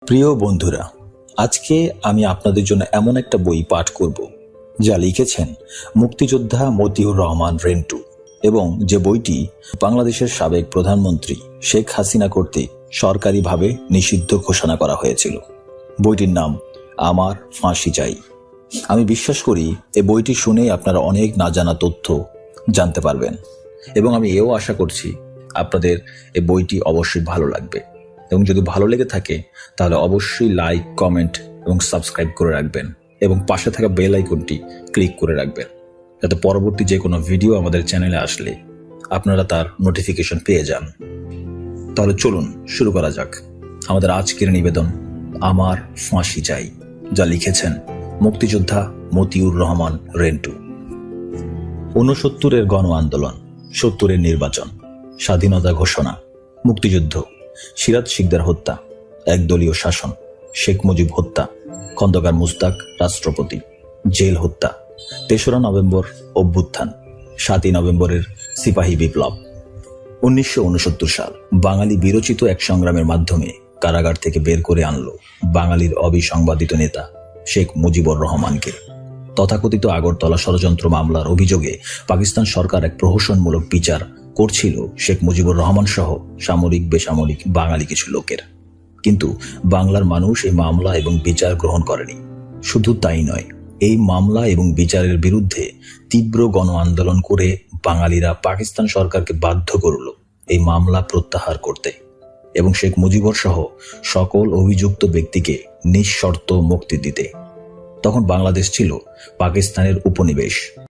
প্রিয় বন্ধুরা, আজকে আমি আপনাদের জন্য এমন একটা বই পাঠ করব যা লিখেছেন মুক্তিযোদ্ধা মতিউর রহমান রেন্টু, এবং যে বইটি বাংলাদেশের সাবেক প্রধানমন্ত্রী শেখ হাসিনা কর্তৃক সরকারিভাবে নিষিদ্ধ ঘোষণা করা হয়েছিল। বইটির নাম আমার ফাঁসি চাই। আমি বিশ্বাস করি এই বইটি শুনেই আপনারা অনেক না জানা তথ্য জানতে পারবেন, এবং আমি এও আশা করছি আপনাদের এই বইটি অবশ্যই ভালো লাগবে। এবং যদি ভালো লেগে থাকে তাহলে অবশ্যই লাইক, কমেন্ট এবং সাবস্ক্রাইব করে রাখবেন, এবং পাশে থাকা বেল আইকনটি ক্লিক করে রাখবেন, যাতে পরবর্তী যে কোনো ভিডিও আমাদের চ্যানেলে আসলে আপনারা তার নোটিফিকেশন পেয়ে যান। তাহলে চলুন শুরু করা যাক আমাদের আজকের নিবেদন আমার ফাঁসি চাই, যা লিখেছেন মুক্তিযোদ্ধা মতিউর রহমান রেন্টু। 69-এর গণ আন্দোলন, 70-এর নির্বাচন, স্বাধীনতা ঘোষণা, মুক্তিযুদ্ধ, সিরাজ শিকদার হত্যা, একদলীয় শাসন, শেখ মুজিব হত্যা, খন্দকার মুস্তাক রাষ্ট্রপতি, জেল হত্যা, ৩রা নভেম্বর অভ্যুত্থান, ৭ই নভেম্বরের সিপাহী বিপ্লব। 1969 সাল বাঙালি বিরচিত এক সংগ্রামের মাধ্যমে কারাগার থেকে বের করে আনলো বাঙালির অবিসংবাদিত নেতা শেখ মুজিবুর রহমানকে। তথাকথিত আগরতলা ষড়যন্ত্র মামলার অভিযোগে পাকিস্তান সরকার এক প্রহসনমূলক বিচার করছিল শেখ মুজিবুর রহমান সহ সামরিক বেসামরিক বাঙালি কিছু লোকের। কিন্তু বাংলার মানুষ এই মামলা এবং বিচার গ্রহণ করেনি। শুধু তাই নয়, এই মামলা এবং বিচারের বিরুদ্ধে তীব্র গণ আন্দোলন করে বাঙালিরা পাকিস্তান সরকারকে বাধ্য করল এই মামলা প্রত্যাহার করতে এবং শেখ মুজিবুর সহ সকল অভিযুক্ত ব্যক্তিকে নিঃশর্ত মুক্তি দিতে। তখন বাংলাদেশ ছিল পাকিস্তানের উপনিবেশ।